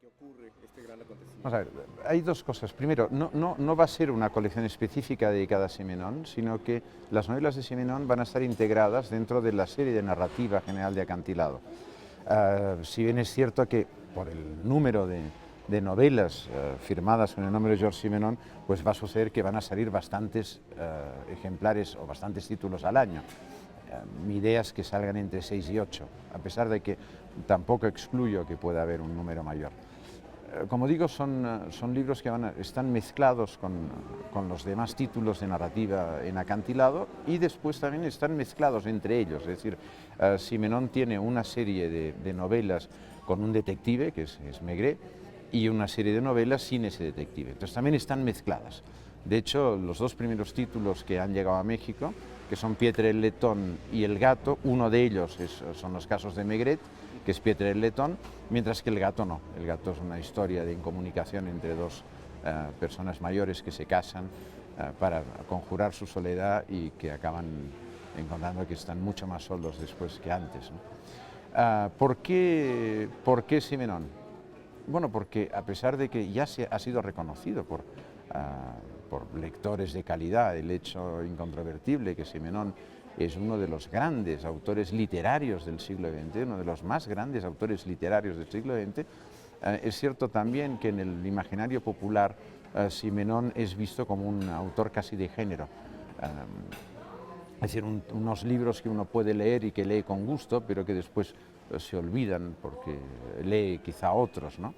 que ocurre este gran acontecimiento? Vamos a ver, hay dos cosas. Primero, no va a ser una colección específica dedicada a Simenón, sino que las novelas de Simenón van a estar integradas dentro de la serie de narrativa general de Acantilado. Si bien es cierto que por el número de novelas firmadas con el nombre de Georges Simenon, pues va a suceder que van a salir bastantes ejemplares o bastantes títulos al año. Mi idea es que salgan entre 6 y 8, a pesar de que tampoco excluyo que pueda haber un número mayor. Como digo, son libros que están mezclados con los demás títulos de narrativa en Acantilado y después también están mezclados entre ellos. Es decir, Simenon tiene una serie de novelas con un detective, que es Maigret, y una serie de novelas sin ese detective. Entonces también están mezcladas. De hecho, los dos primeros títulos que han llegado a México, que son Pietre el Letón y El Gato, uno de ellos son los casos de Maigret, que es Pietre el Letón, mientras que El Gato no. El Gato es una historia de incomunicación entre dos personas mayores que se casan para conjurar su soledad y que acaban encontrando que están mucho más solos después que antes, ¿no? ¿Por qué Simenon? Bueno, porque a pesar de que ya ha sido reconocido por lectores de calidad, el hecho incontrovertible que Simenon es uno de los grandes autores literarios del siglo XX, uno de los más grandes autores literarios del siglo XX, es cierto también que en el imaginario popular Simenon es visto como un autor casi de género. Es decir, unos libros que uno puede leer y que lee con gusto, pero que después se olvidan porque lee quizá otros, ¿no?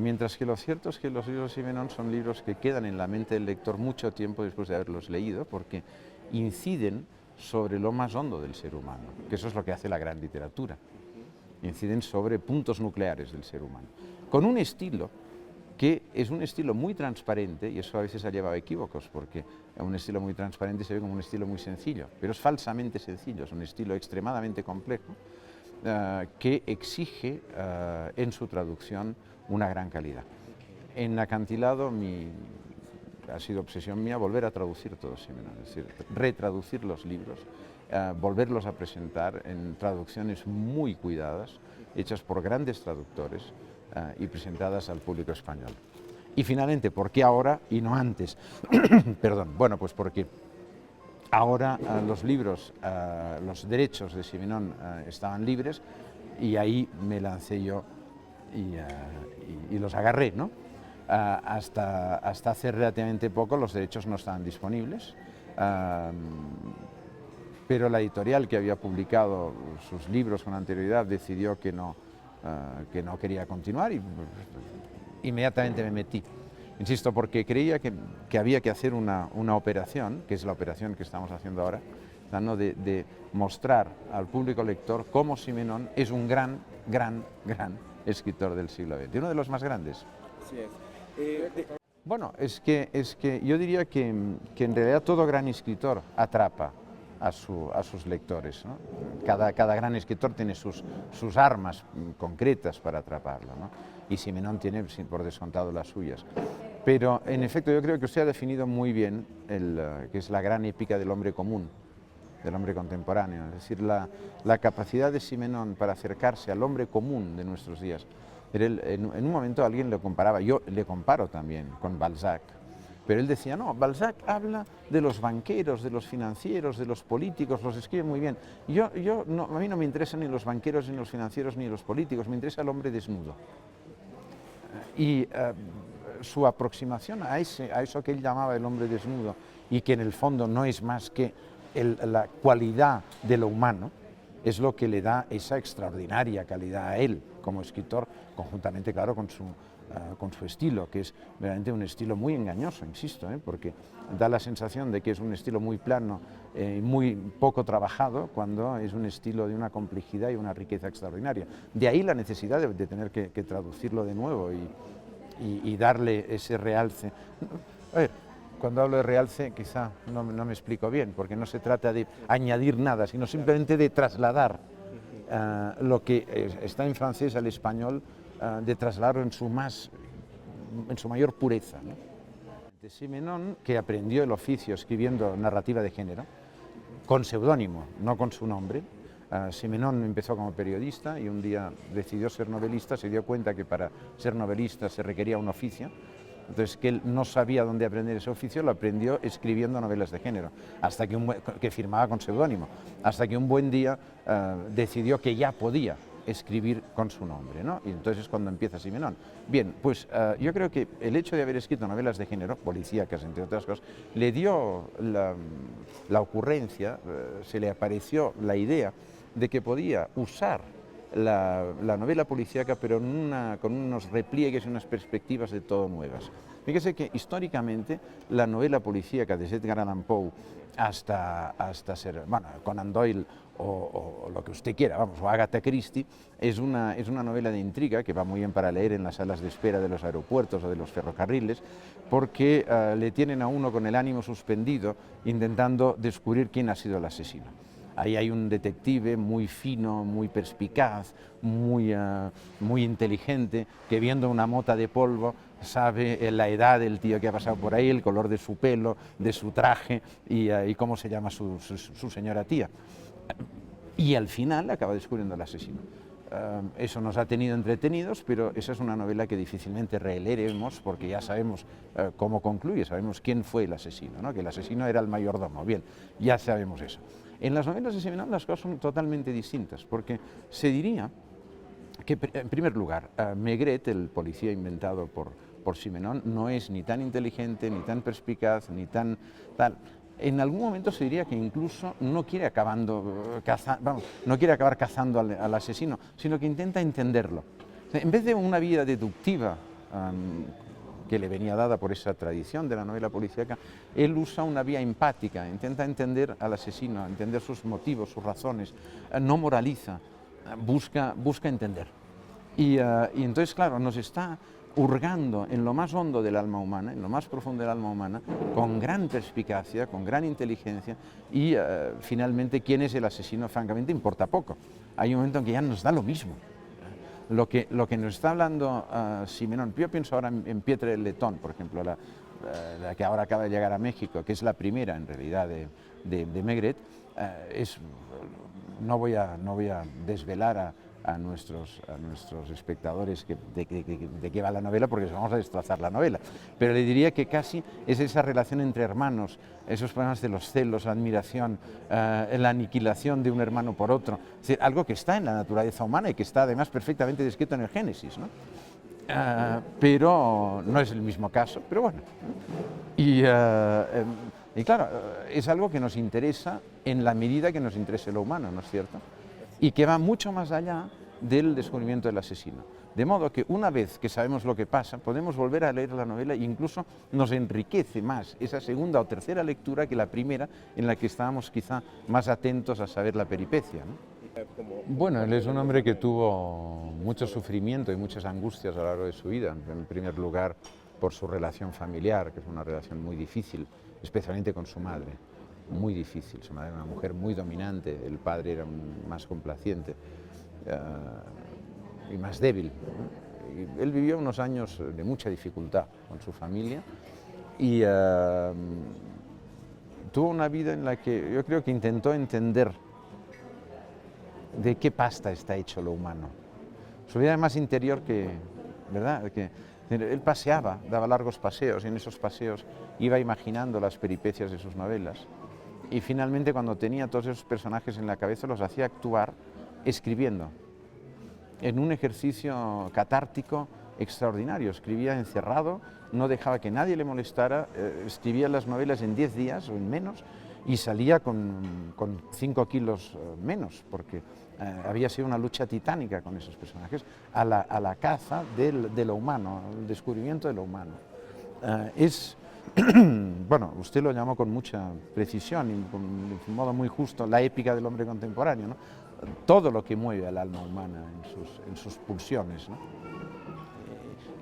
Mientras que lo cierto es que los libros de Simenon son libros que quedan en la mente del lector mucho tiempo después de haberlos leído, porque inciden sobre lo más hondo del ser humano, que eso es lo que hace la gran literatura. Inciden sobre puntos nucleares del ser humano, con un estilo que es un estilo muy transparente, y eso a veces ha llevado a equívocos, porque un estilo muy transparente se ve como un estilo muy sencillo, pero es falsamente sencillo, es un estilo extremadamente complejo que exige en su traducción una gran calidad. En Acantilado ha sido obsesión mía volver a traducir todo Simenon, es decir, retraducir los libros, volverlos a presentar en traducciones muy cuidadas, hechas por grandes traductores y presentadas al público español. Y finalmente, ¿por qué ahora y no antes? Perdón, bueno, pues porque ahora los libros, los derechos de Simenon estaban libres y ahí me lancé yo y los agarré, ¿no? Hasta hace relativamente poco los derechos no estaban disponibles, pero la editorial que había publicado sus libros con anterioridad decidió que no quería continuar y inmediatamente me metí. Insisto, porque creía que había que hacer una operación, que es la operación que estamos haciendo ahora, ¿no? de mostrar al público lector cómo Simenon es un gran escritor del siglo XX, uno de los más grandes. Así es. Bueno, es que yo diría que en realidad todo gran escritor atrapa a sus lectores, ¿no? Cada gran escritor tiene sus armas concretas para atraparlo, ¿no? Y Simenon tiene, por descontado, las suyas. Pero, en efecto, yo creo que usted ha definido muy bien que es la gran épica del hombre común, del hombre contemporáneo, es decir, la capacidad de Simenon para acercarse al hombre común de nuestros días. En un momento alguien lo comparaba, yo le comparo también con Balzac, pero él decía, no, Balzac habla de los banqueros, de los financieros, de los políticos, los escribe muy bien. A mí no me interesan ni los banqueros, ni los financieros, ni los políticos, me interesa el hombre desnudo. Y su aproximación a eso que él llamaba el hombre desnudo, y que en el fondo no es más que la cualidad de lo humano, es lo que le da esa extraordinaria calidad a él como escritor, conjuntamente, claro, con su estilo, que es realmente un estilo muy engañoso, insisto, porque da la sensación de que es un estilo muy plano, muy poco trabajado, cuando es un estilo de una complejidad y una riqueza extraordinaria. De ahí la necesidad de tener que traducirlo de nuevo y darle ese realce. A ver, cuando hablo de realce quizá no me explico bien, porque no se trata de añadir nada, sino simplemente de trasladar lo que está en francés al español, de trasladarlo en su mayor pureza, ¿no? De Simenon, que aprendió el oficio escribiendo narrativa de género, con seudónimo, no con su nombre, Simenón empezó como periodista y un día decidió ser novelista, se dio cuenta que para ser novelista se requería un oficio. Entonces, que él no sabía dónde aprender ese oficio, lo aprendió escribiendo novelas de género, hasta que firmaba con seudónimo, hasta que un buen día decidió que ya podía escribir con su nombre, ¿no? Y entonces es cuando empieza Simenón. Bien, pues yo creo que el hecho de haber escrito novelas de género, policíacas entre otras cosas, le dio la ocurrencia, se le apareció la idea de que podía usar la novela policíaca, pero con unos repliegues y unas perspectivas de todo nuevas. Fíjese que históricamente la novela policíaca desde Edgar Allan Poe hasta Conan Doyle o lo que usted quiera, vamos, o Agatha Christie, es una novela de intriga que va muy bien para leer en las salas de espera de los aeropuertos o de los ferrocarriles, porque le tienen a uno con el ánimo suspendido intentando descubrir quién ha sido el asesino. Ahí hay un detective muy fino, muy perspicaz, muy inteligente, que viendo una mota de polvo sabe la edad del tío que ha pasado por ahí, el color de su pelo, de su traje y cómo se llama su señora tía. Y al final acaba descubriendo al asesino. Eso nos ha tenido entretenidos, pero esa es una novela que difícilmente releeremos porque ya sabemos cómo concluye, sabemos quién fue el asesino, ¿no? Que el asesino era el mayordomo. Bien, ya sabemos eso. En las novelas de Simenón las cosas son totalmente distintas, porque se diría que, en primer lugar, Maigret, el policía inventado por Simenón, no es ni tan inteligente, ni tan perspicaz, ni tan tal. En algún momento se diría que incluso no quiere acabar cazando al asesino, sino que intenta entenderlo. En vez de una vía deductiva que le venía dada por esa tradición de la novela policíaca, él usa una vía empática, intenta entender al asesino, entender sus motivos, sus razones, no moraliza, busca entender. Y entonces, claro, nos está hurgando en lo más hondo del alma humana, en lo más profundo del alma humana, con gran perspicacia, con gran inteligencia, y finalmente quién es el asesino, francamente, importa poco. Hay un momento en que ya nos da lo mismo. Lo que nos está hablando Simenón, yo pienso ahora en Pietre el Letón, por ejemplo, la que ahora acaba de llegar a México, que es la primera en realidad de Maigret, no voy a desvelar a nuestros espectadores de qué va la novela, porque vamos a destrozar la novela, pero le diría que casi es esa relación entre hermanos, esos problemas de los celos, la admiración, la aniquilación de un hermano por otro, es decir, algo que está en la naturaleza humana y que está además perfectamente descrito en el Génesis, ¿no? Pero no es el mismo caso, pero bueno. Y claro, es algo que nos interesa en la medida que nos interese lo humano, ¿no es cierto? Y que va mucho más allá del descubrimiento del asesino. De modo que una vez que sabemos lo que pasa, podemos volver a leer la novela e incluso nos enriquece más esa segunda o tercera lectura que la primera, en la que estábamos quizá más atentos a saber la peripecia, ¿no? Bueno, él es un hombre que tuvo mucho sufrimiento y muchas angustias a lo largo de su vida. En primer lugar, por su relación familiar, que es una relación muy difícil, especialmente con su madre. Muy difícil, su madre era una mujer muy dominante, el padre era más complaciente y más débil. Y él vivió unos años de mucha dificultad con su familia y tuvo una vida en la que yo creo que intentó entender de qué pasta está hecho lo humano. Su vida era más interior ¿verdad? Que él paseaba, daba largos paseos y en esos paseos iba imaginando las peripecias de sus novelas. Y finalmente, cuando tenía todos esos personajes en la cabeza, los hacía actuar escribiendo, en un ejercicio catártico extraordinario. Escribía encerrado, no dejaba que nadie le molestara, escribía las novelas en 10 días o en menos y salía con 5 kilos menos, porque había sido una lucha titánica con esos personajes, a la caza de lo humano, el descubrimiento de lo humano. Bueno, usted lo llamó con mucha precisión y de un modo muy justo la épica del hombre contemporáneo, ¿no? Todo lo que mueve al alma humana en sus pulsiones, ¿no?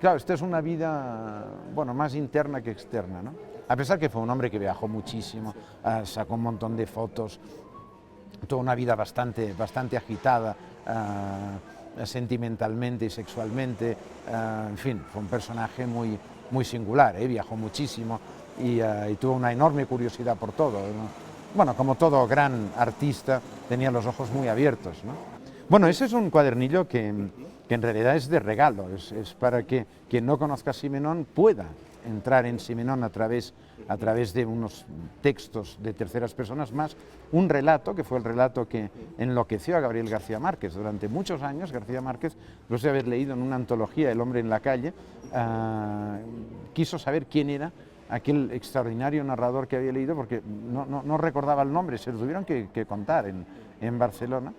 Claro, esta es una vida, bueno, más interna que externa, ¿no? A pesar que fue un hombre que viajó muchísimo, sacó un montón de fotos, tuvo una vida bastante agitada, sentimentalmente y sexualmente, en fin, fue un personaje muy singular, viajó muchísimo y tuvo una enorme curiosidad por todo, ¿no? bueno, como todo gran artista, tenía los ojos muy abiertos, ¿no? Bueno, ese es un cuadernillo que en realidad es de regalo, es para que quien no conozca a Simenón pueda entrar en Simenón a través de unos textos de terceras personas, más un relato, que fue el relato que enloqueció a Gabriel García Márquez. Durante muchos años, García Márquez, después de haber leído en una antología El hombre en la calle, quiso saber quién era aquel extraordinario narrador que había leído, porque no recordaba el nombre, se lo tuvieron que contar en Barcelona.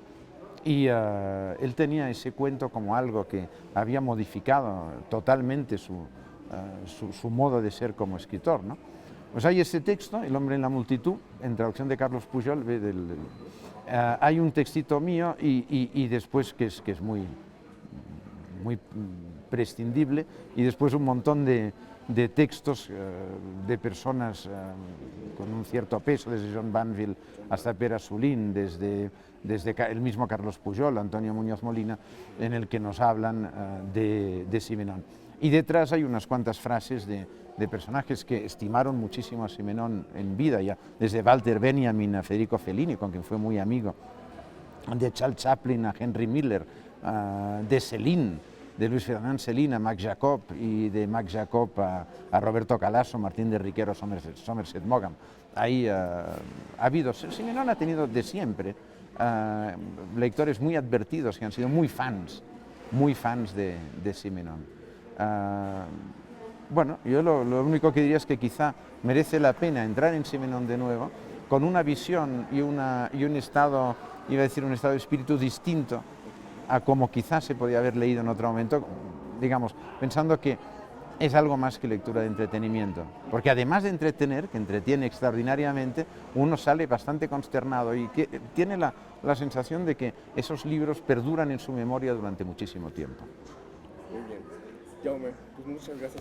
Y él tenía ese cuento como algo que había modificado totalmente su modo de ser como escritor, ¿no? Pues hay ese texto, El hombre en la multitud, en traducción de Carlos Pujol, hay un textito mío y después que es muy prescindible, y después un montón de textos de personas con un cierto peso, desde John Banville hasta Pere Asulín, desde el mismo Carlos Pujol, Antonio Muñoz Molina, en el que nos hablan de Simenón. Y detrás hay unas cuantas frases de personajes que estimaron muchísimo a Simenón en vida, ya desde Walter Benjamin a Federico Fellini, con quien fue muy amigo, de Charles Chaplin a Henry Miller, de Céline, de Luis Fernand Céline a Max Jacob, y de Max Jacob a Roberto Calasso, Martín de Riquero, Somerset Maugham. Ahí ha habido, Simenón ha tenido de siempre lectores muy advertidos que han sido muy fans de Simenón. Bueno, yo lo único que diría es que quizá merece la pena entrar en Simenón de nuevo con una visión y un estado, iba a decir un estado de espíritu distinto a como quizás se podía haber leído en otro momento, digamos, pensando que es algo más que lectura de entretenimiento, porque además de entretener, que entretiene extraordinariamente, uno sale bastante consternado y que tiene la sensación de que esos libros perduran en su memoria durante muchísimo tiempo. Muy bien. Jaume, pues muchas gracias.